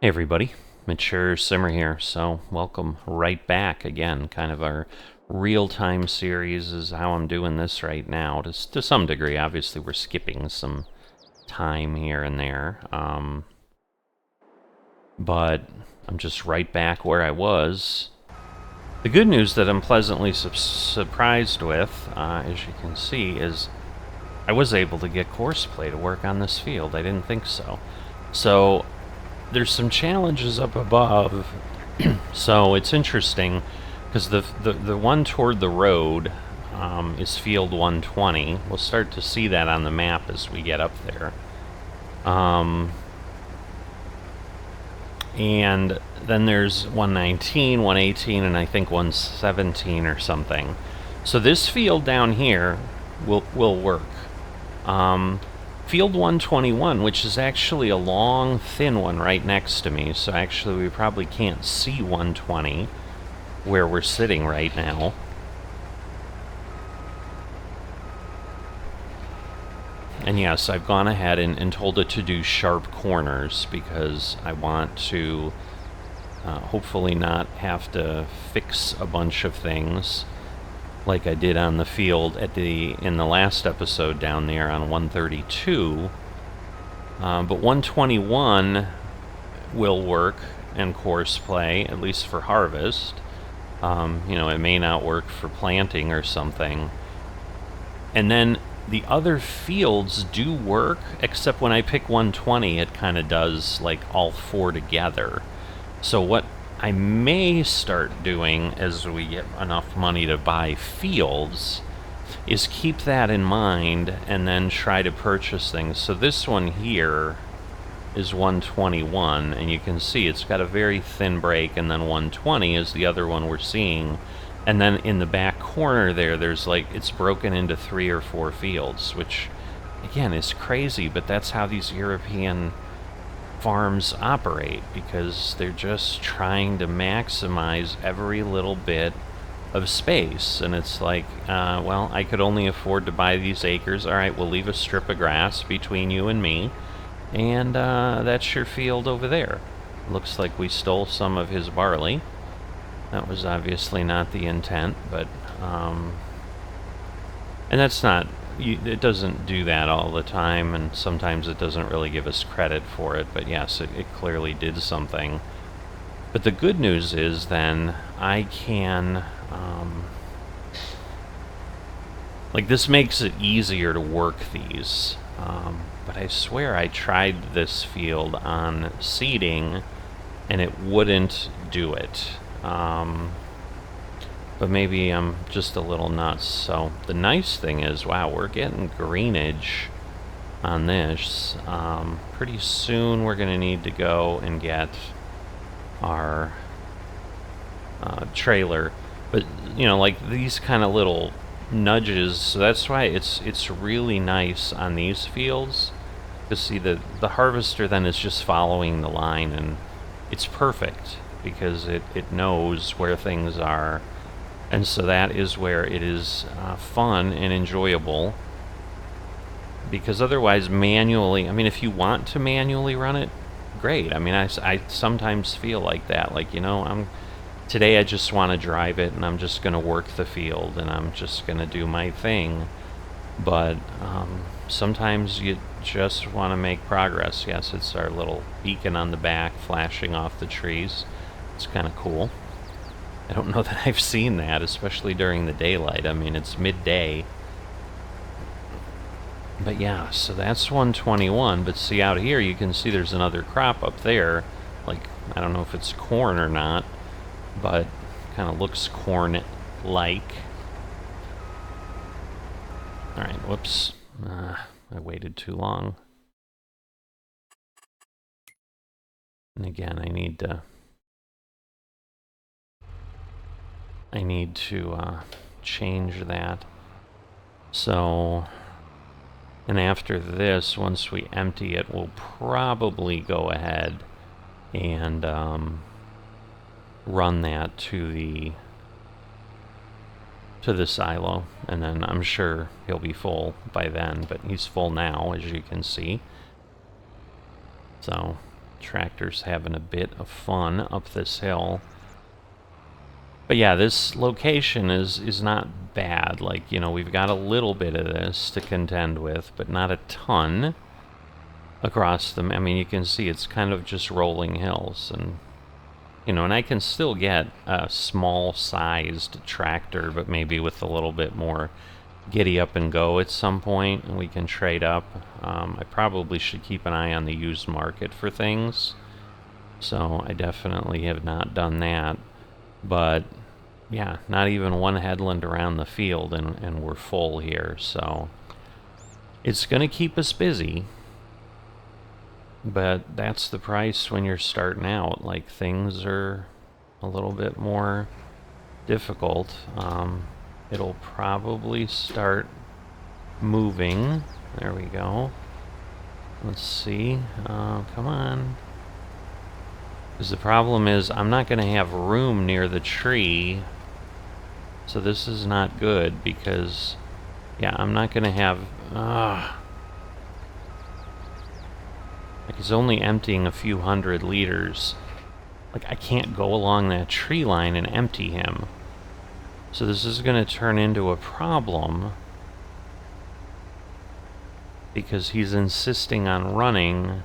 Hey everybody, Mature Simmer here. So welcome right back again. Kind of our real-time series is how I'm doing this right now. To some degree, obviously we're skipping some time here and there, but I'm just right back where I was. The good news that I'm pleasantly surprised with, as you can see, is I was able to get courseplay to work on this field. I didn't think so. So there's some challenges up above, so it's interesting because the one toward the road is field 120. We'll start to see that on the map as we get up there. And then there's 119, 118, and I think 117 or something. So this field down here will work. Field 121, which is actually a long, thin one right next to me, so actually we probably can't see 120 where we're sitting right now. And yes, I've gone ahead and told it to do sharp corners because I want to hopefully not have to fix a bunch of things like I did on the field in the last episode down there on 132. But 121 will work and course play, at least for harvest. It may not work for planting or something. And then the other fields do work, except when I pick 120, it kind of does like all four together. So what I may start doing as we get enough money to buy fields is keep that in mind and then try to purchase things. So this one here is 121, and you can see it's got a very thin break, and then 120 is the other one we're seeing. And then in the back corner there's like, it's broken into 3 or 4 fields, which again is crazy, but that's how these European farms operate, because they're just trying to maximize every little bit of space. And it's like, well, I could only afford to buy these acres. All right, we'll leave a strip of grass between you and me, and that's your field over there. Looks like we stole some of his barley. That was obviously not the intent, but and that's not, it doesn't do that all the time, and sometimes it doesn't really give us credit for it, but yes, it clearly did something. But the good news is then I can, like, this makes it easier to work these, but I swear I tried this field on seeding and it wouldn't do it. But maybe I'm just a little nuts. So the nice thing is, wow, we're getting greenage on this. Pretty soon we're going to need to go and get our trailer. But, like these kind of little nudges, so that's why it's really nice on these fields to see the harvester then is just following the line, and it's perfect because it knows where things are. And so that is where it is fun and enjoyable, because otherwise manually, I mean, if you want to manually run it, great. I mean, I sometimes feel like that, like, today I just want to drive it and I'm just going to work the field and I'm just going to do my thing. But sometimes you just want to make progress. Yes, it's our little beacon on the back flashing off the trees. It's kind of cool. I don't know that I've seen that, especially during the daylight. I mean, it's midday. But yeah, so that's 121. But see, out here you can see there's another crop up there. Like, I don't know if it's corn or not, but kind of looks corn-like. Alright, whoops. I waited too long. And again, I need to change that. So, and after this, once we empty it, we'll probably go ahead and run that to the silo, and then I'm sure he'll be full by then, but he's full now, as you can see. So Tractor's having a bit of fun up this hill. But yeah, this location is not bad. Like, you know, we've got a little bit of this to contend with, but not a ton across them. I mean, you can see it's kind of just rolling hills, and you know, and I can still get a small-sized tractor, but maybe with a little bit more giddy up and go at some point, and we can trade up. I probably should keep an eye on the used market for things, so I definitely have not done that. But yeah, not even one headland around the field, and we're full here, so it's going to keep us busy. But that's the price when you're starting out. Like, things are a little bit more difficult. It'll probably start moving. There we go. Let's see. Come on. Because the problem is I'm not going to have room near the tree. So this is not good because, yeah, I'm not going to have... Like, he's only emptying a few hundred liters. Like, I can't go along that tree line and empty him. So this is going to turn into a problem. Because he's insisting on running.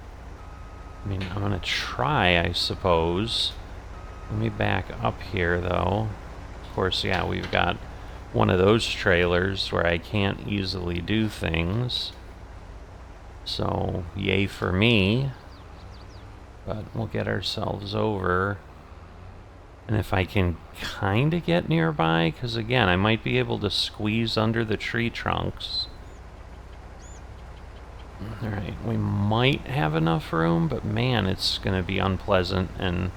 I mean, I'm going to try, I suppose. Let me back up here, though. Of course, yeah, we've got one of those trailers where I can't easily do things. So, yay for me. But we'll get ourselves over. And if I can kind of get nearby, because again, I might be able to squeeze under the tree trunks. Alright, we might have enough room, but man, it's going to be unpleasant. And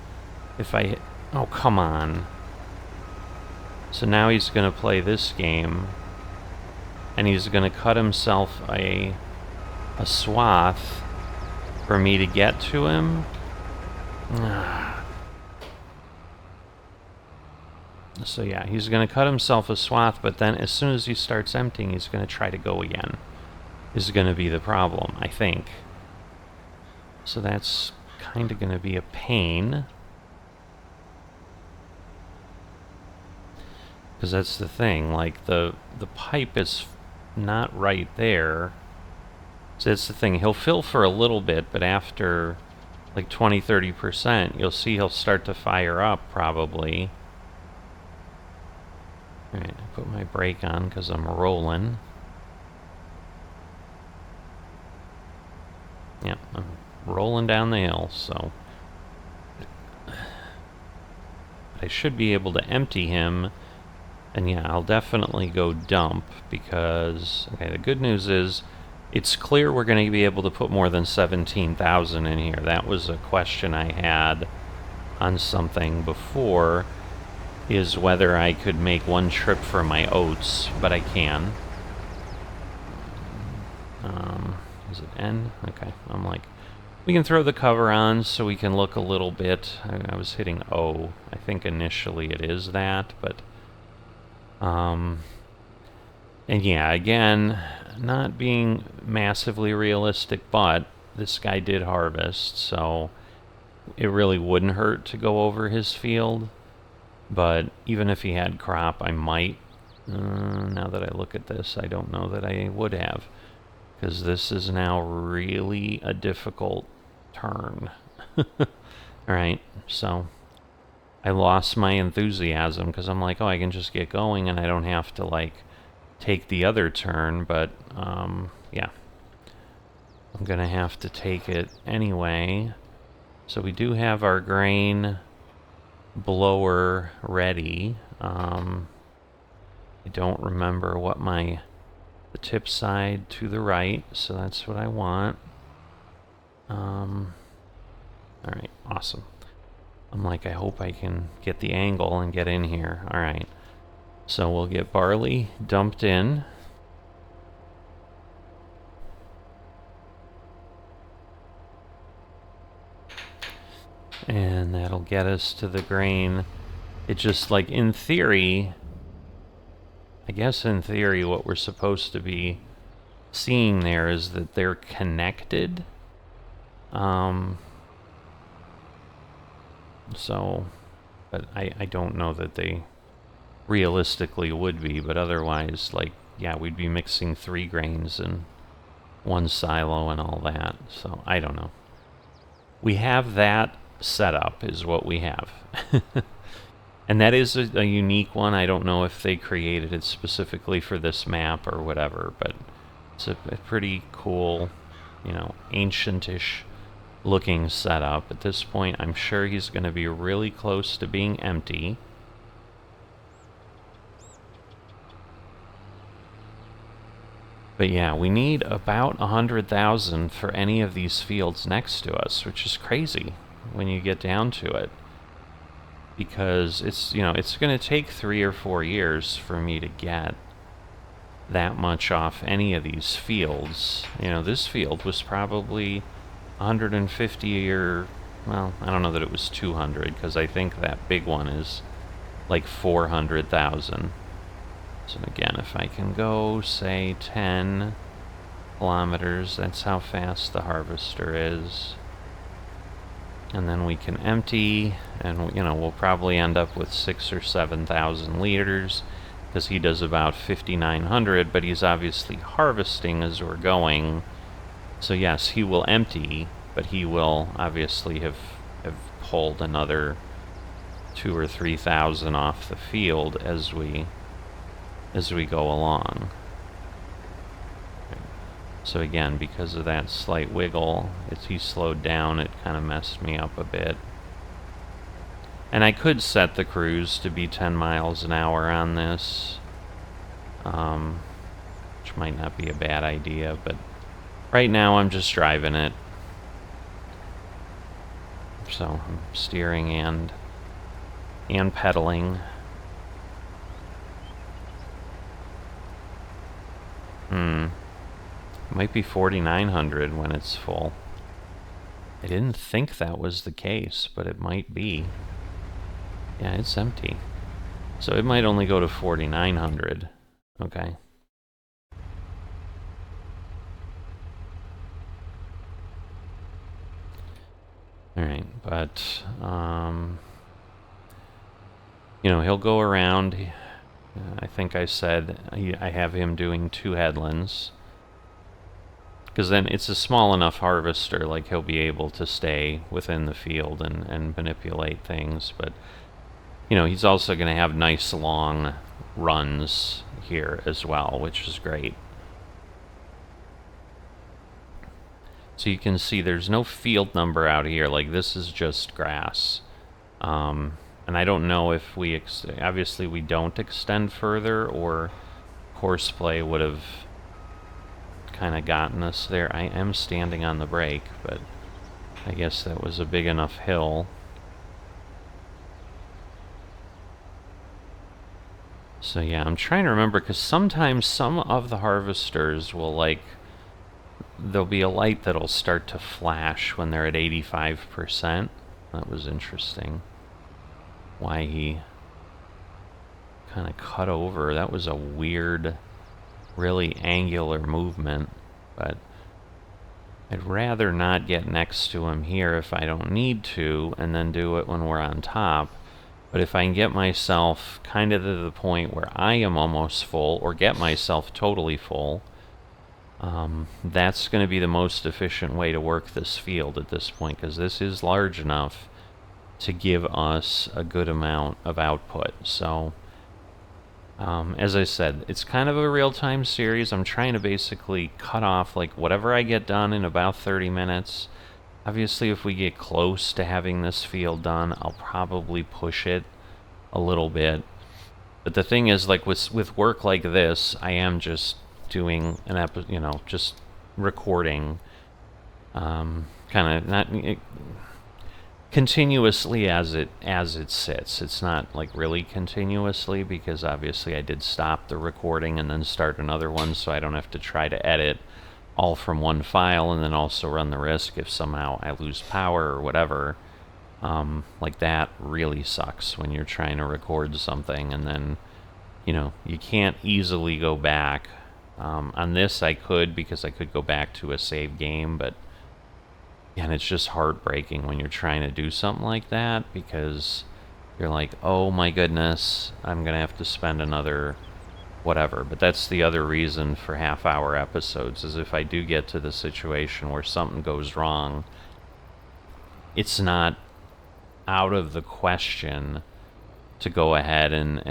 if I hit... Oh, come on. So now he's going to play this game. And he's going to cut himself a swath for me to get to him. So yeah, he's going to cut himself a swath, but then as soon as he starts emptying, he's going to try to go again. Is going to be the problem, I think. So that's kind of going to be a pain. Because that's the thing, like the pipe is not right there. So that's the thing, he'll fill for a little bit, but after like 20-30%, you'll see he'll start to fire up probably. Alright, I put my brake on because I'm rolling. Yep, I'm rolling down the hill, so I should be able to empty him. And yeah, I'll definitely go dump because, okay, the good news is it's clear we're going to be able to put more than 17,000 in here. That was a question I had on something before, is whether I could make one trip for my oats, but I can. Is it N? Okay, I'm like, we can throw the cover on so we can look a little bit. I was hitting O. I think initially it is that, but... And yeah, again, not being massively realistic, but this guy did harvest, so it really wouldn't hurt to go over his field. But even if he had crop, I might. Now that I look at this, I don't know that I would have, because this is now really a difficult turn. Alright, so I lost my enthusiasm because I'm like, oh, I can just get going and I don't have to, like, take the other turn, but, yeah. I'm gonna have to take it anyway. So we do have our grain blower ready. I don't remember what the tip side to the right, so that's what I want. Alright, awesome. I'm like, I hope I can get the angle and get in here. Alright. So we'll get barley dumped in. And that'll get us to the grain. It just, like, in theory, I guess in theory what we're supposed to be seeing there is that they're connected. So, but I don't know that they realistically would be, but otherwise, like, yeah, we'd be mixing 3 grains in one silo and all that. So I don't know. We have that setup is what we have. And that is a unique one. I don't know if they created it specifically for this map or whatever, but it's a pretty cool, ancientish looking setup. At this point, I'm sure he's going to be really close to being empty. But yeah, we need about 100,000 for any of these fields next to us, which is crazy when you get down to it. Because it's going to take 3 or 4 years for me to get that much off any of these fields. This field was probably 150 or, well, I don't know that it was 200, because I think that big one is like 400,000. So again, if I can go, say, 10 kilometers, that's how fast the harvester is. And then we can empty, and we'll probably end up with 6,000 or 7,000 liters, because he does about 5,900, but he's obviously harvesting as we're going. So yes, he will empty, but he will obviously have pulled another 2,000 or 3,000 off the field as we go along. So again, because of that slight wiggle, he slowed down, it kind of messed me up a bit. And I could set the cruise to be 10 miles an hour on this, which might not be a bad idea, but right now I'm just driving it. So I'm steering and pedaling. It might be 4,900 when it's full. I didn't think that was the case, but it might be. Yeah, it's empty. So it might only go to 4,900. Okay. Alright, but, he'll go around. I think I said I have him doing 2 headlands. Because then it's a small enough harvester, like he'll be able to stay within the field and manipulate things. But, he's also going to have nice long runs here as well, which is great. So you can see there's no field number out here. Like, this is just grass. And I don't know if obviously we don't extend further, or horseplay would have kind of gotten us there. I am standing on the brake, but I guess that was a big enough hill. So yeah, I'm trying to remember, because sometimes some of the harvesters will, there'll be a light that'll start to flash when they're at 85%. That was interesting. Why he kind of cut over. That was a weird, really angular movement, but I'd rather not get next to him here if I don't need to, and then do it when we're on top. But if I can get myself kind of to the point where I am almost full, or get myself totally full, that's going to be the most efficient way to work this field at this point, because this is large enough to give us a good amount of output. So, as I said, it's kind of a real-time series. I'm trying to basically cut off, whatever I get done in about 30 minutes. Obviously, if we get close to having this field done, I'll probably push it a little bit. But the thing is, with work like this, I am just doing an just recording, kind of not continuously as it sits. It's not really continuously, because obviously I did stop the recording and then start another one, so I don't have to try to edit all from one file and then also run the risk if somehow I lose power or whatever. That really sucks when you're trying to record something and then you can't easily go back. On this I could, because I could go back to a save game, but And it's just heartbreaking when you're trying to do something like that, because you're like, oh my goodness, I'm going to have to spend another whatever. But that's the other reason for half-hour episodes, is if I do get to the situation where something goes wrong, it's not out of the question to go ahead and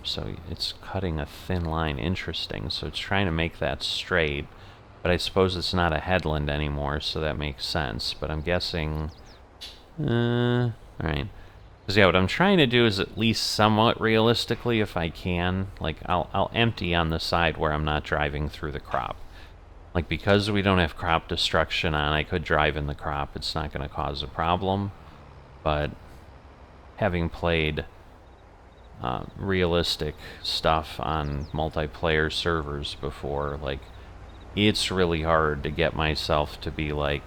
so it's cutting a thin line. Interesting. So it's trying to make that straight, but I suppose it's not a headland anymore, so that makes sense. But I'm guessing, all right. Because yeah, what I'm trying to do is at least somewhat realistically, if I can, like I'll empty on the side where I'm not driving through the crop. Like, because we don't have crop destruction on, I could drive in the crop. It's not going to cause a problem. But having played realistic stuff on multiplayer servers before, like, it's really hard to get myself to be like,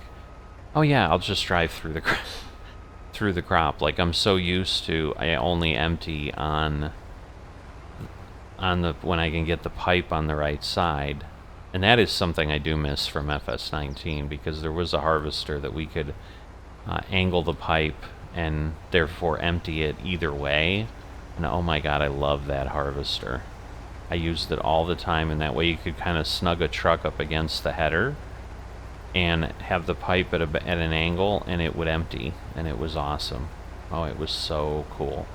oh yeah, I'll just drive through the through the crop. Like, I'm so used to, I only empty on the when I can get the pipe on the right side. And that is something I do miss from FS19, because there was a harvester that we could angle the pipe and therefore empty it either way. And oh my god, I love that harvester. I used it all the time, and that way you could kind of snug a truck up against the header and have the pipe at an angle, and it would empty, and it was awesome. Oh, it was so cool.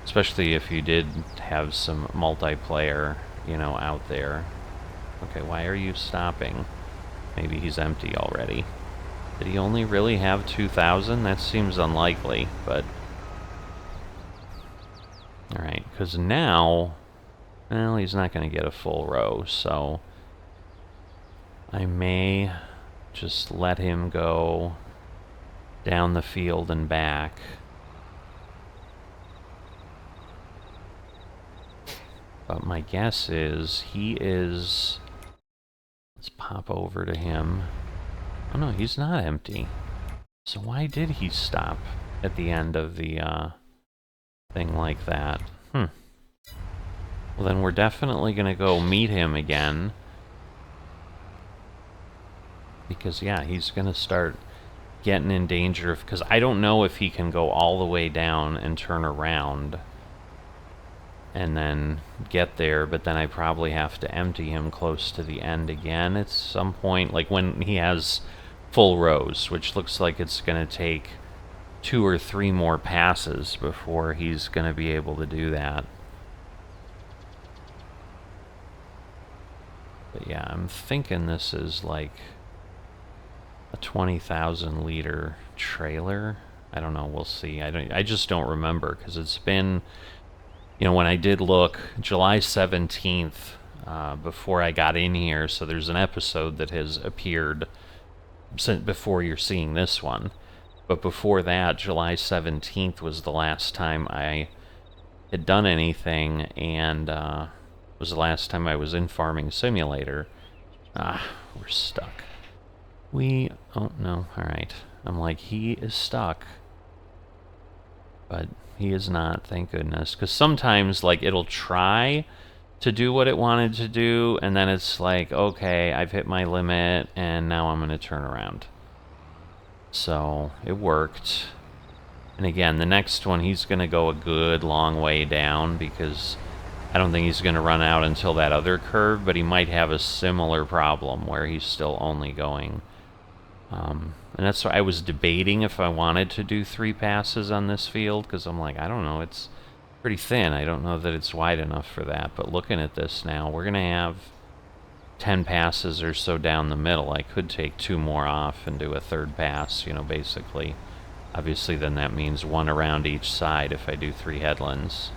Especially if you did have some multiplayer, you know, out there. Okay, why are you stopping? Maybe he's empty already. Did he only really have 2,000? That seems unlikely, but... Alright, because now... Well, he's not going to get a full row, so... I may just let him go down the field and back. But my guess is he is... Let's pop over to him. Oh no, he's not empty. So why did he stop at the end of the thing like that? Well, then we're definitely going to go meet him again. Because, yeah, he's going to start getting in danger of... Because I don't know if he can go all the way down and turn around and then get there, but then I probably have to empty him close to the end again at some point, like when he has full rows, which looks like it's going to take 2 or 3 more passes before he's going to be able to do that. But yeah, I'm thinking this is like a 20,000 liter trailer. I don't know, we'll see. I just don't remember, because it's been... You know, when I did look, July 17th, before I got in here, so there's an episode that has appeared before you're seeing this one. But before that, July 17th was the last time I had done anything, and was the last time I was in Farming Simulator. We're stuck. Oh, no, alright. I'm like, he is stuck. But... he is not, thank goodness. Because sometimes, like, it'll try to do what it wanted to do, and then it's like, okay, I've hit my limit, and now I'm going to turn around. So, it worked. And again, the next one, he's going to go a good long way down, because I don't think he's going to run out until that other curve, but he might have a similar problem where he's still only going... and that's why I was debating if I wanted to do 3 passes on this field, because I'm like, I don't know, it's pretty thin. I don't know that it's wide enough for that. But looking at this now, we're going to have 10 passes or so down the middle. I could take 2 more off and do a 3rd pass, you know, basically. Obviously, then that means 1 around each side if I do 3 headlands.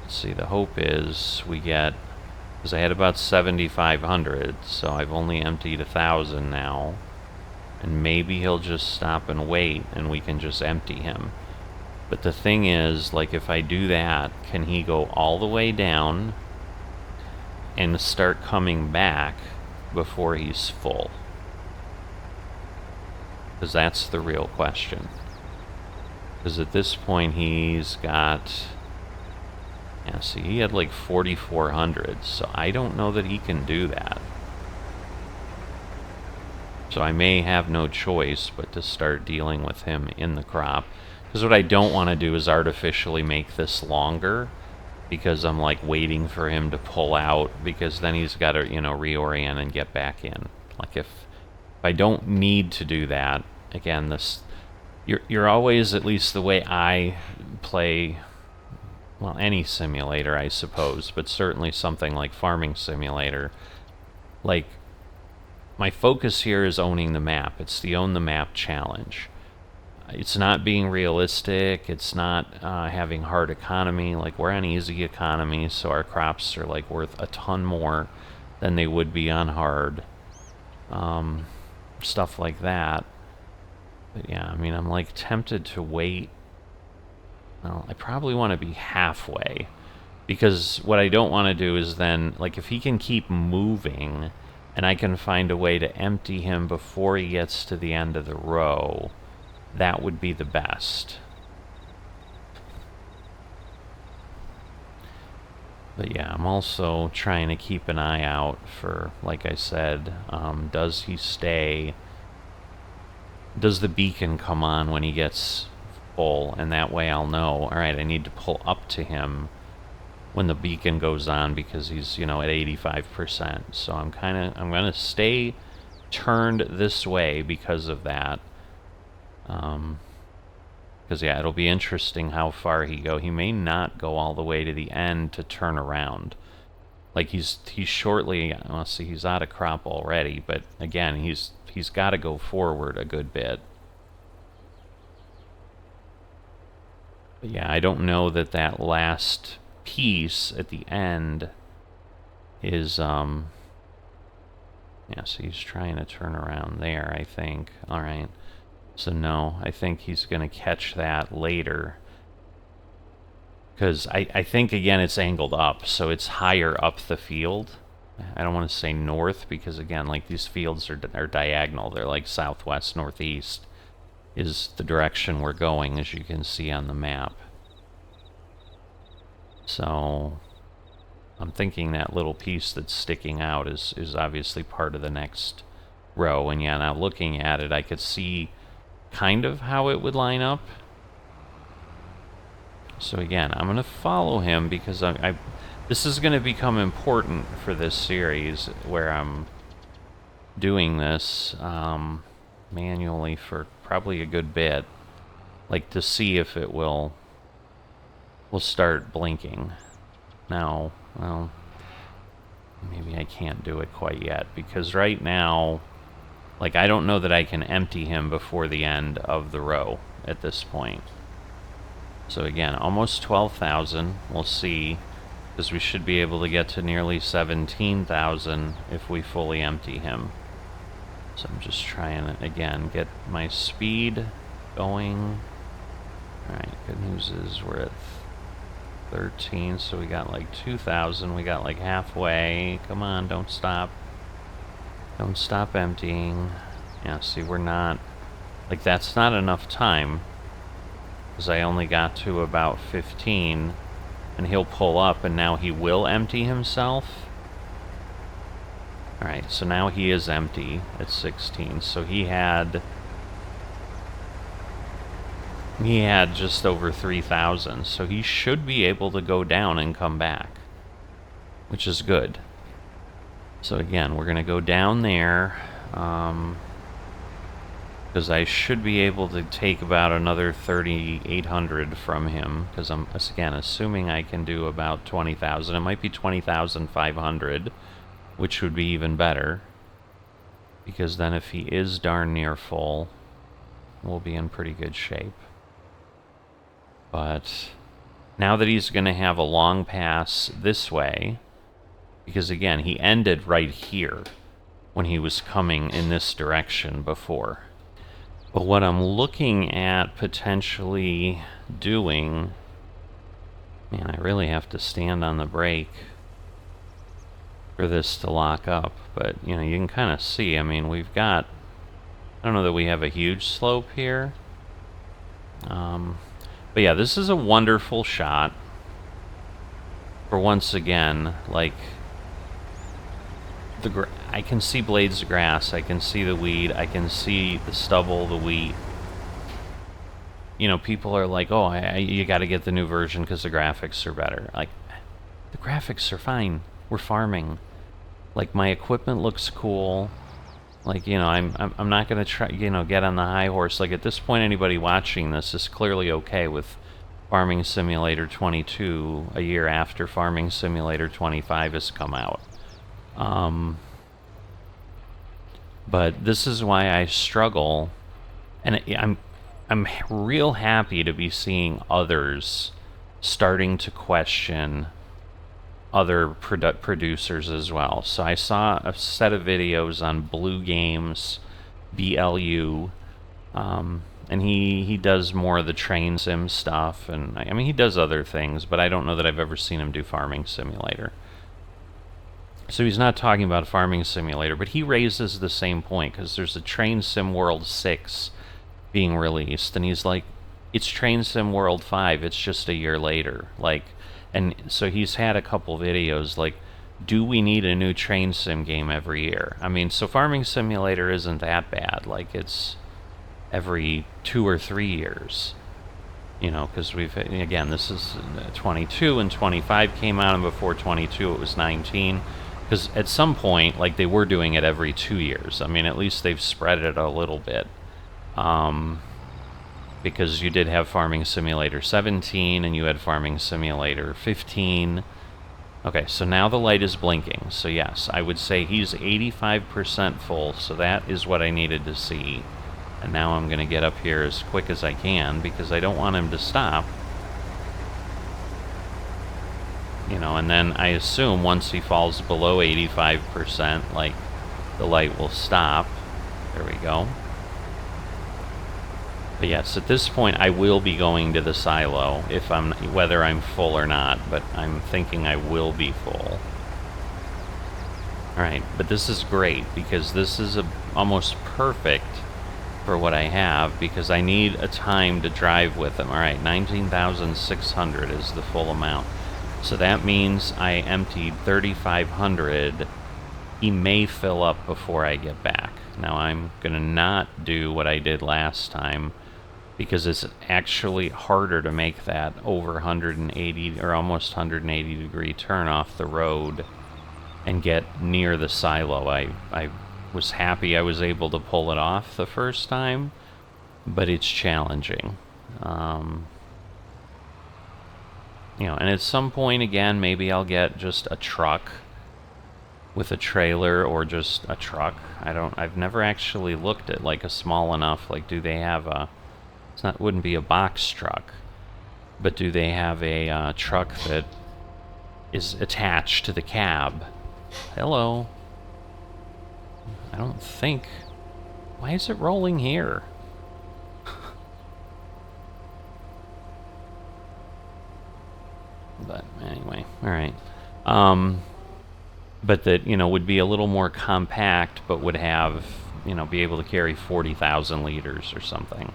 Let's see, the hope is we get... because I had about 7,500, so I've only emptied 1,000 now. And maybe he'll just stop and wait, and we can just empty him. But the thing is, like, if I do that, can he go all the way down and start coming back before he's full? Because that's the real question. Because at this point, he's got... yeah, see, he had like 4,400, so I don't know that he can do that. So I may have no choice but to start dealing with him in the crop. Because what I don't want to do is artificially make this longer, because I'm like waiting for him to pull out, because then he's got to, you know, reorient and get back in. Like if I don't need to do that, again, this you're always, at least the way I play, well, any simulator, I suppose, but certainly something like Farming Simulator, like, my focus here is owning the map. It's the own the map challenge. It's not being realistic. It's not having hard economy. Like, we're on easy economy, so our crops are like worth a ton more than they would be on hard. Stuff like that. But yeah, I mean, I'm like tempted to wait. Well, I probably want to be halfway, because what I don't want to do is then, like, if he can keep moving and I can find a way to empty him before he gets to the end of the row, that would be the best. But yeah, I'm also trying to keep an eye out for, like I said, does he stay? Does the beacon come on when he gets full? And that way I'll know, alright, I need to pull up to him when the beacon goes on, because he's, you know, at 85%. So I'm gonna stay turned this way because of that. Because yeah, it'll be interesting how far he go. He may not go all the way to the end to turn around. Like he's shortly, well, see, he's out of crop already, but again, he's got to go forward a good bit. But yeah, I don't know that last piece at the end is yeah, so he's trying to turn around there, I think. All right. So no, I think he's going to catch that later. Because I think, again, it's angled up, so it's higher up the field. I don't want to say north, because, again, like, these fields are diagonal. They're like southwest, northeast is the direction we're going, as you can see on the map. So I'm thinking that little piece that's sticking out is obviously part of the next row. And yeah, now looking at it, I could see kind of how it would line up. So again, I'm going to follow him, because this is going to become important for this series, where I'm doing this manually for probably a good bit, like to see if it will start blinking. Now, well, maybe I can't do it quite yet, because right now, like, I don't know that I can empty him before the end of the row at this point. So again, almost 12,000. We'll see, because we should be able to get to nearly 17,000 if we fully empty him. So I'm just trying to, again, get my speed going. Alright, good news is we're at 13, so we got like 2,000. We got like halfway. Come on, don't stop. Don't stop emptying. Yeah, see, we're not... Like, that's not enough time, because I only got to about 15, and he'll pull up, and now he will empty himself. Alright, so now he is empty at 16, so he had just over 3,000, so he should be able to go down and come back, which is good. So again, we're going to go down there, because I should be able to take about another 3,800 from him, because I'm, again, assuming I can do about 20,000. It might be 20,500, which would be even better, because then if he is darn near full, we'll be in pretty good shape. But now that he's going to have a long pass this way, because again, he ended right here when he was coming in this direction before. But what I'm looking at potentially doing... Man, I really have to stand on the brake for this to lock up. But, you know, you can kind of see, I mean, we've got... I don't know that we have a huge slope here. But yeah, this is a wonderful shot for, once again, like... I can see blades of grass, I can see the weed, I can see the stubble, the wheat. You know, people are like, oh, you got to get the new version because the graphics are better. Like, the graphics are fine. We're farming. Like, my equipment looks cool. Like, you know, I'm not gonna try, you know, get on the high horse. Like, at this point, anybody watching this is clearly okay with Farming Simulator 22 a year after Farming Simulator 25 has come out. But this is why I struggle, and I'm real happy to be seeing others starting to question other producers as well. So I saw a set of videos on Blue Games, BLU, and he does more of the train sim stuff, and I mean, he does other things, but I don't know that I've ever seen him do Farming Simulator. So he's not talking about Farming Simulator, but he raises the same point, because there's a Train Sim World 6 being released, and he's like, it's Train Sim World 5, it's just a year later. Like, and so he's had a couple videos like, do we need a new train sim game every year? I mean, so Farming Simulator isn't that bad. Like, it's every 2 or 3 years. You know, because again, this is 22 and 25 came out, and before 22 it was 19. Because at some point, like, they were doing it every 2 years. I mean, at least they've spread it a little bit. Because you did have Farming Simulator 17, and you had Farming Simulator 15. Okay, so now the light is blinking. So yes, I would say he's 85% full, so that is what I needed to see. And now I'm going to get up here as quick as I can, because I don't want him to stop. You know, and then I assume once he falls below 85%, like, the light will stop. There we go. But yes, at this point I will be going to the silo, if whether I'm full or not, but I'm thinking I will be full. Alright, but this is great, because this is almost perfect for what I have, because I need a time to drive with them. Alright, 19,600 is the full amount. So that means I emptied 3,500. He may fill up before I get back. Now I'm gonna not do what I did last time, because it's actually harder to make that over 180 or almost 180 degree turn off the road and get near the silo. I was happy I was able to pull it off the first time, but it's challenging. You know, and at some point, again, maybe I'll get just a truck with a trailer, or just a truck. I've never actually looked at, like, a small enough, like, do they have a, wouldn't be a box truck, but do they have a truck that is attached to the cab? Hello. I don't think. Why is it rolling here? But anyway, alright. But that, you know, would be a little more compact, but would have, you know, be able to carry 40,000 liters or something.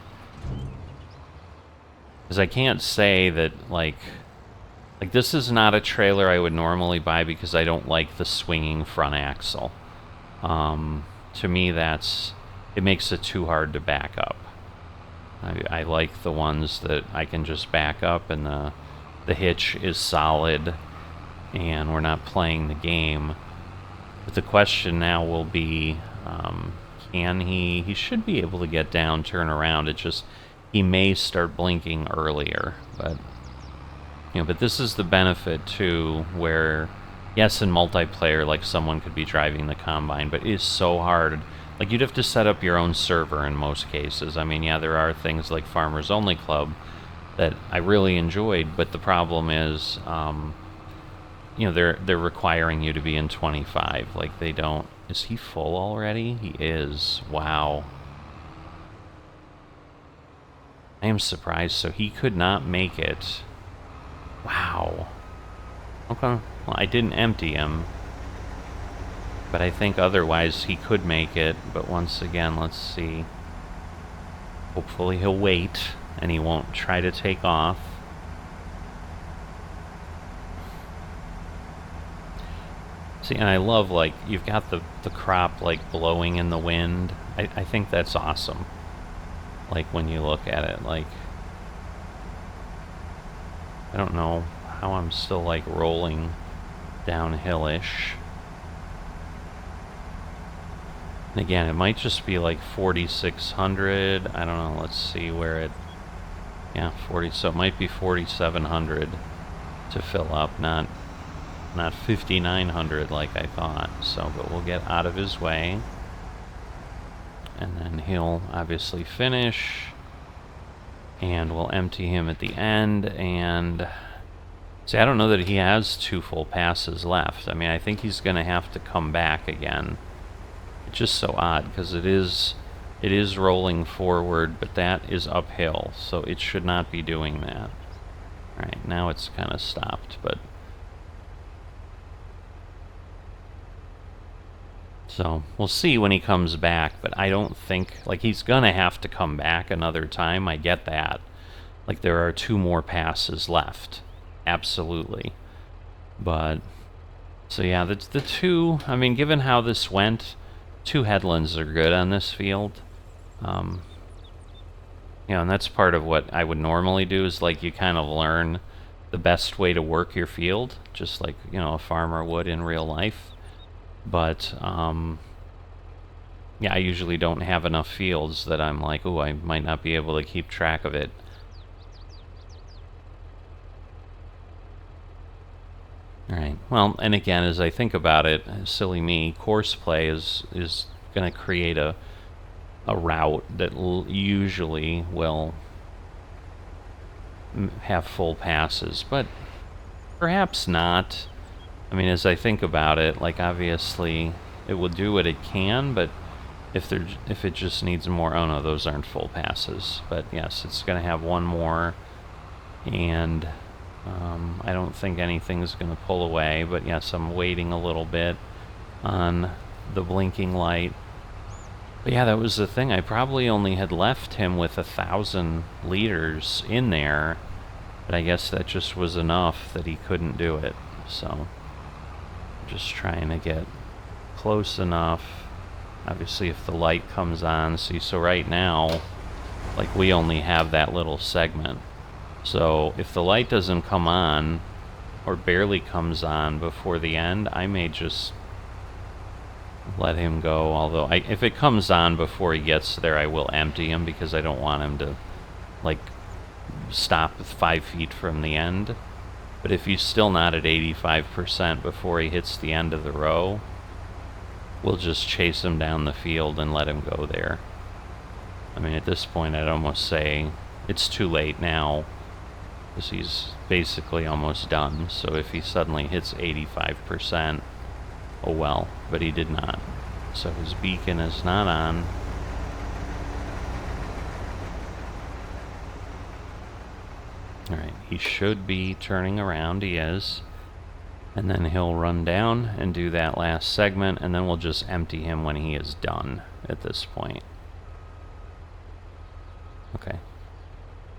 Because I can't say that, like, this is not a trailer I would normally buy, because I don't like the swinging front axle. To me, it makes it too hard to back up. I like the ones that I can just back up, and the hitch is solid, and we're not playing the game. But the question now will be, can he should be able to get down, turn around. It just, he may start blinking earlier, but, you know, but this is the benefit too, where, yes, in multiplayer, like, someone could be driving the Combine, but it is so hard. Like, you'd have to set up your own server in most cases. I mean, yeah, there are things like Farmers Only Club that I really enjoyed, but the problem is, you know, they're requiring you to be in 25. Like, they don't. Is he full already? He is. Wow. I am surprised. So he could not make it. Wow. Okay. Well, I didn't empty him, but I think otherwise he could make it. But once again, let's see. Hopefully he'll wait, and he won't try to take off. See, and I love, like, you've got the crop, like, blowing in the wind. I think that's awesome. Like, when you look at it, like, I don't know how I'm still, like, rolling downhillish. And again, it might just be like 4,600. I don't know. Let's see where it... Yeah, 40. So it might be 4,700 to fill up, not 5,900 like I thought. So, but we'll get out of his way. And then he'll obviously finish. And we'll empty him at the end. And... See, I don't know that he has 2 full passes left. I mean, I think he's going to have to come back again. It's just so odd, because it is rolling forward, but that is uphill, so it should not be doing that. Alright, now it's kind of stopped, but... So, we'll see when he comes back, but I don't think... Like, he's gonna have to come back another time, I get that. Like, there are 2 more passes left. Absolutely. But... So yeah, the 2... I mean, given how this went... 2 headlands are good on this field. You know, and that's part of what I would normally do, is like you kind of learn the best way to work your field, just like, you know, a farmer would in real life. But, yeah, I usually don't have enough fields that I'm like, oh, I might not be able to keep track of it. Alright, well, and again, as I think about it, silly me, course play is going to create a route that usually will have full passes, but perhaps not. I mean, as I think about it, like, obviously, it will do what it can, but if it just needs more... Oh, no, those aren't full passes. But, yes, it's going to have 1 more, and... I don't think anything's going to pull away, but yes, I'm waiting a little bit on the blinking light. But yeah, that was the thing. I probably only had left him with 1,000 liters in there, but I guess that just was enough that he couldn't do it. So, just trying to get close enough. Obviously, if the light comes on, see, so right now, like, we only have that little segment. So, if the light doesn't come on, or barely comes on before the end, I may just let him go. Although, if it comes on before he gets there, I will empty him, because I don't want him to, like, stop 5 feet from the end. But if he's still not at 85% before he hits the end of the row, we'll just chase him down the field and let him go there. I mean, at this point, I'd almost say it's too late now, because he's basically almost done. So if he suddenly hits 85%, oh well, but he did not. So his beacon is not on. Alright, he should be turning around, he is. And then he'll run down and do that last segment, and then we'll just empty him when he is done at this point. Okay.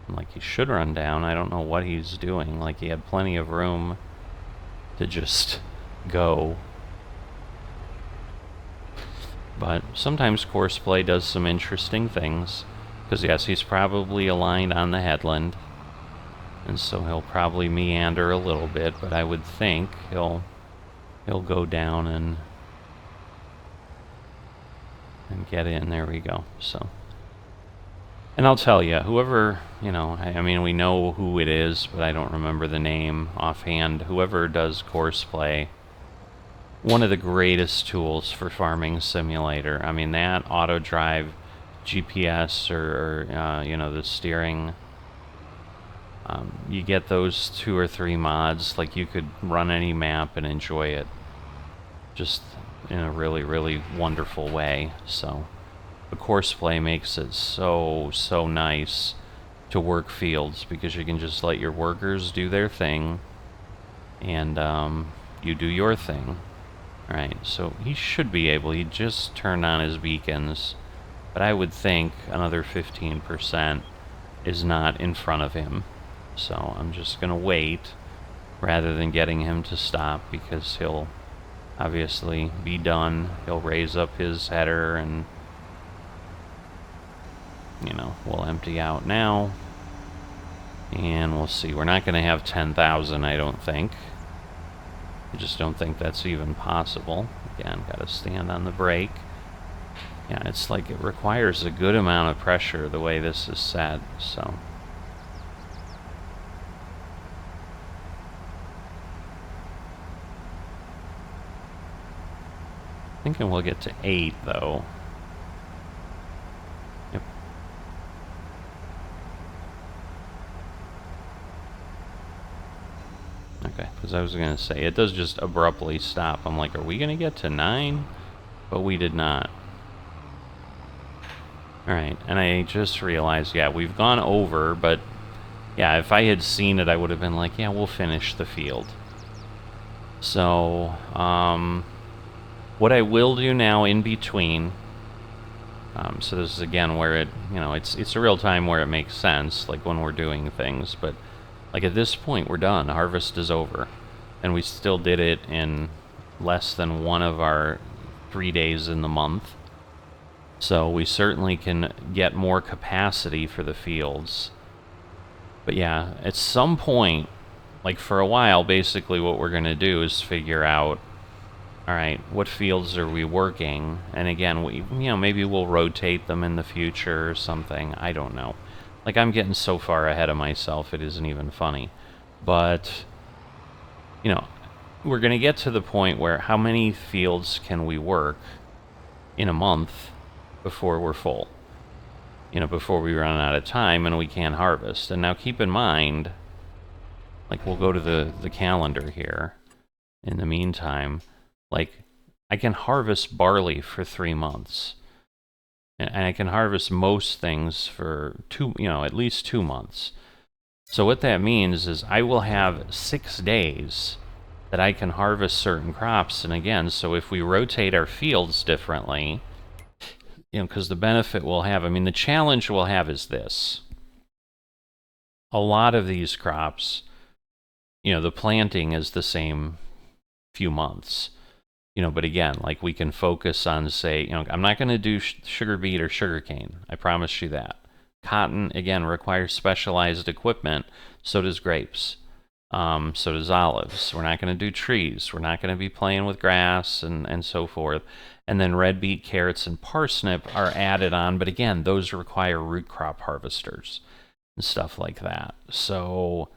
Like, he should run down. I don't know what he's doing. Like, he had plenty of room to just go. But sometimes course play does some interesting things. Because, yes, he's probably aligned on the headland. And so he'll probably meander a little bit, but I would think he'll go down and get in. There we go. So... And I'll tell you, whoever, you know, I mean, we know who it is, but I don't remember the name offhand. Whoever does course play, one of the greatest tools for farming simulator. I mean, that auto drive GPS or you know, the steering, you get those 2 or 3 mods, like, you could run any map and enjoy it just in a really, really wonderful way. So... The course play makes it so nice to work fields, because you can just let your workers do their thing, and you do your thing. Alright, so he should be able, he just turned on his beacons, but I would think another 15% is not in front of him. So I'm just going to wait, rather than getting him to stop, because he'll obviously be done. He'll raise up his header and, you know, we'll empty out now. And we'll see. We're not going to have 10,000, I don't think. I just don't think that's even possible. Again, got to stand on the brake. Yeah, it's like it requires a good amount of pressure the way this is set, so. Thinking we'll get to 8, though. Yep. Okay, because I was going to say, it does just abruptly stop. I'm like, are we going to get to 9? But we did not. Alright, and I just realized, yeah, we've gone over, but yeah, if I had seen it, I would have been like, yeah, we'll finish the field. So, what I will do now in between, so this is again where it, you know, it's a real time where it makes sense, like when we're doing things, but like at this point we're done, harvest is over, and we still did it in less than one of our 3 days in the month. So we certainly can get more capacity for the fields. But yeah, at some point, like for a while, basically what we're going to do is figure out, all right, what fields are we working? And again, we, you know, maybe we'll rotate them in the future or something. I don't know. Like, I'm getting so far ahead of myself, it isn't even funny. But, you know, we're going to get to the point where how many fields can we work in a month before we're full? You know, before we run out of time and we can't harvest. And now keep in mind, like, we'll go to the calendar here in the meantime. Like, I can harvest barley for 3 months. And I can harvest most things for at least 2 months. So what that means is I will have 6 days that I can harvest certain crops. And again, so if we rotate our fields differently, you know, because the benefit we'll have, I mean, the challenge we'll have is this. A lot of these crops, you know, the planting is the same few months. You know, but again, like we can focus on, say, you know, I'm not going to do sugar beet or sugar cane. I promise you that. Cotton, again, requires specialized equipment. So does grapes. So does olives. We're not going to do trees. We're not going to be playing with grass and so forth. And then red beet, carrots, and parsnip are added on. But again, those require root crop harvesters and stuff like that. So,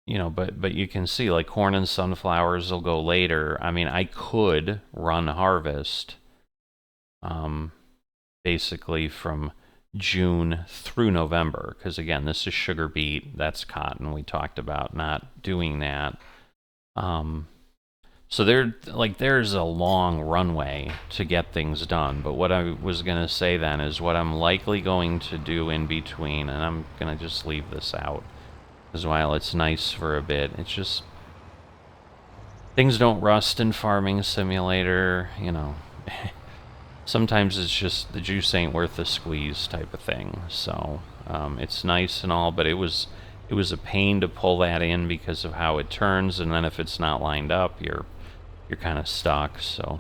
you know, but you can see, like, corn and sunflowers will go later. I mean, I could run harvest basically from June through November, because again, this is sugar beet, that's cotton. We talked about not doing that. So there's a long runway to get things done. But what I was going to say then is what I'm likely going to do in between, and I'm going to just leave this out, because while it's nice for a bit, it's just, things don't rust in Farming Simulator, you know. Sometimes it's just the juice ain't worth the squeeze type of thing. So it's nice and all, but it was a pain to pull that in because of how it turns, and then if it's not lined up, you're kind of stuck. So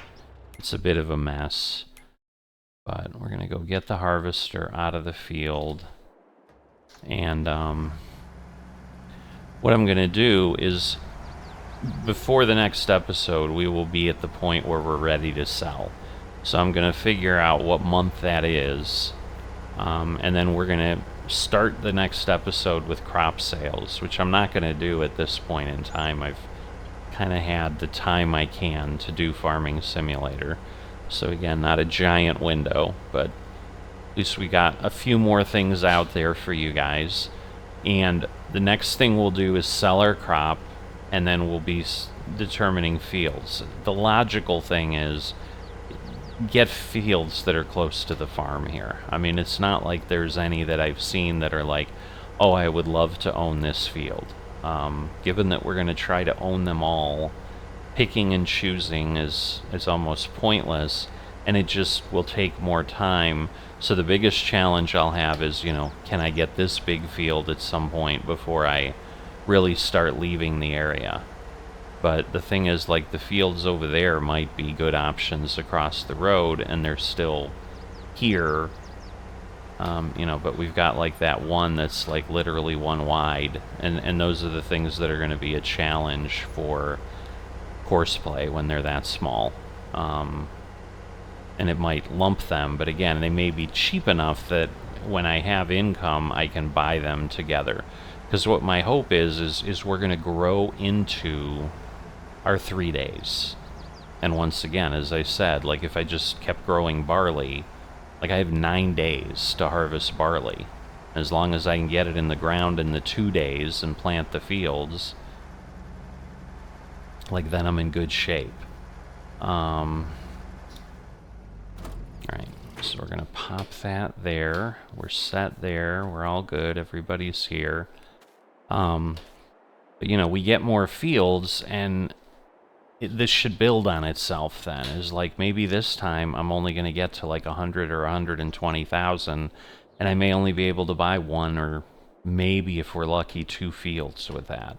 it's a bit of a mess. But we're gonna go get the harvester out of the field, and what I'm going to do is, before the next episode, we will be at the point where we're ready to sell. So I'm going to figure out what month that is, and then we're going to start the next episode with crop sales, which I'm not going to do at this point in time. I've kind of had the time I can to do Farming Simulator. So again, not a giant window, but at least we got a few more things out there for you guys. And the next thing we'll do is sell our crop, and then we'll be determining fields. The logical thing is get fields that are close to the farm here. I mean, it's not like there's any that I've seen that are like, oh, I would love to own this field. Given that we're going to try to own them all, picking and choosing is almost pointless, and it just will take more time. So the biggest challenge I'll have is, you know, can I get this big field at some point before I really start leaving the area? But the thing is, like, the fields over there might be good options across the road, and they're still here. You know, but we've got like that one that's like literally one wide, and those are the things that are going to be a challenge for course play when they're that small. And it might lump them, but again, they may be cheap enough that when I have income, I can buy them together. Because what my hope is we're going to grow into our 3 days. And once again, as I said, like if I just kept growing barley, like I have 9 days to harvest barley. As long as I can get it in the ground in the 2 days and plant the fields, like then I'm in good shape. Alright, so we're gonna pop that there. We're set there. We're all good. Everybody's here. But you know, we get more fields, and this should build on itself then. Is like maybe this time I'm only going to get to like 100 or 120,000, and I may only be able to buy one or maybe, if we're lucky, 2 fields with that.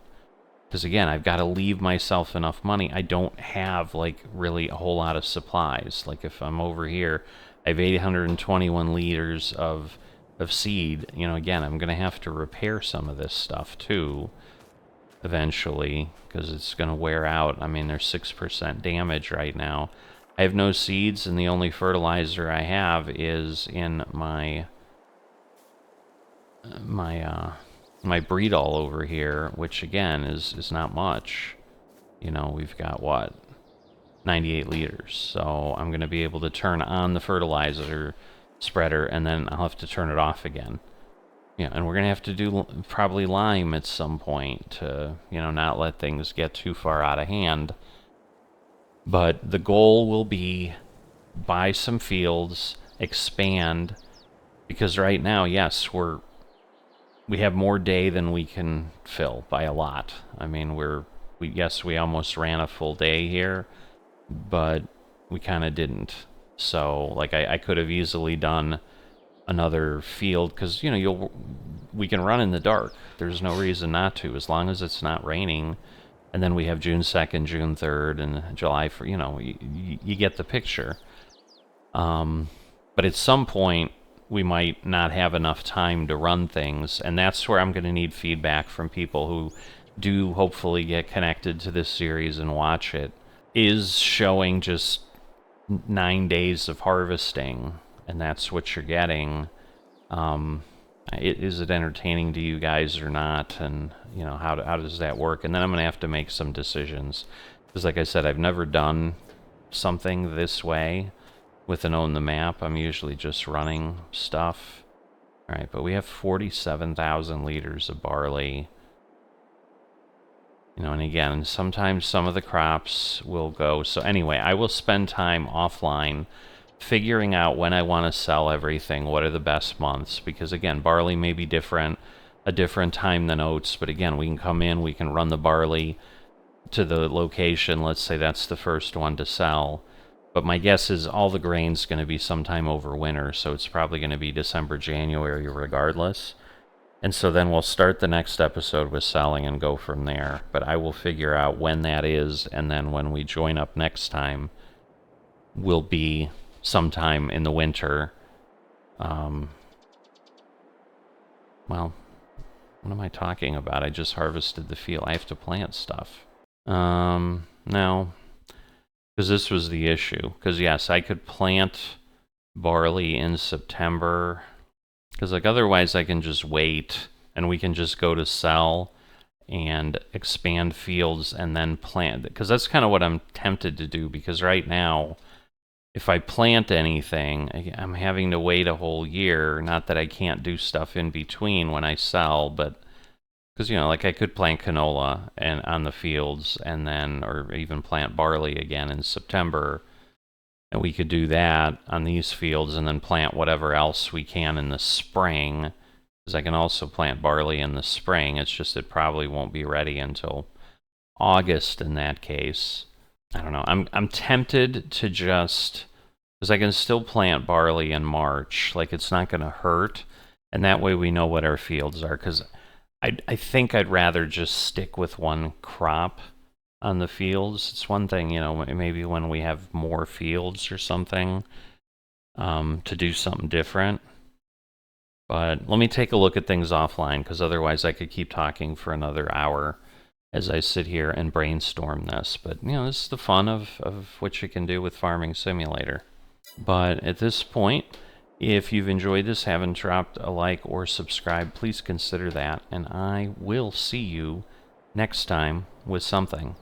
Because again, I've got to leave myself enough money. I don't have like really a whole lot of supplies. Like if I'm over here, I have 821 liters of seed. You know, again, I'm going to have to repair some of this stuff too eventually, because it's going to wear out. I mean, there's 6% damage right now. I have no seeds, and the only fertilizer I have is in my breedall over here, which again is not much. You know, we've got what, 98 liters, so I'm going to be able to turn on the fertilizer spreader, and then I'll have to turn it off again. Yeah, and we're going to have to do probably lime at some point to, you know, not let things get too far out of hand. But the goal will be buy some fields, expand, because right now, yes, we have more day than we can fill by a lot. I mean, we almost ran a full day here, but we kind of didn't. So, like, I could have easily done another field, because, you know, we can run in the dark. There's no reason not to, as long as it's not raining. And then we have June 2nd, June 3rd, and July 1st. You know, you get the picture. But at some point, we might not have enough time to run things, and that's where I'm going to need feedback from people who do hopefully get connected to this series and watch it. Is showing just 9 days of harvesting, and that's what you're getting. Is it entertaining to you guys or not? And, you know, how does that work? And then I'm going to have to make some decisions. Because like I said, I've never done something this way with an Own the Map. I'm usually just running stuff. Alright, but we have 47,000 liters of barley. You know, and again, sometimes some of the crops will go. So anyway, I will spend time offline figuring out when I want to sell everything, what are the best months, because again, barley may be a different time than oats, but again, we can come in, we can run the barley to the location, let's say that's the first one to sell, but my guess is all the grain's going to be sometime over winter, so it's probably going to be December, January regardless, and so then we'll start the next episode with selling and go from there, but I will figure out when that is, and then when we join up next time, will be sometime in the winter. Well, what am I talking about? I just harvested the field. I have to plant stuff. No, because this was the issue. Because yes, I could plant barley in September. Because like otherwise I can just wait and we can just go to sell and expand fields and then plant. Because that's kind of what I'm tempted to do. Because right now, if I plant anything, I'm having to wait a whole year. Not that I can't do stuff in between when I sell, but because, you know, like I could plant canola and on the fields, and then, or even plant barley again in September, and we could do that on these fields, and then plant whatever else we can in the spring. Because I can also plant barley in the spring. It's just it probably won't be ready until August in that case. I don't know. I'm tempted to just, because I can still plant barley in March. Like, it's not going to hurt. And that way we know what our fields are. Because I think I'd rather just stick with one crop on the fields. It's one thing, you know, maybe when we have more fields or something, to do something different. But let me take a look at things offline, because otherwise I could keep talking for another hour as I sit here and brainstorm this. But, you know, this is the fun of what you can do with Farming Simulator. But at this point, if you've enjoyed this, haven't dropped a like or subscribe, please consider that. And I will see you next time with something.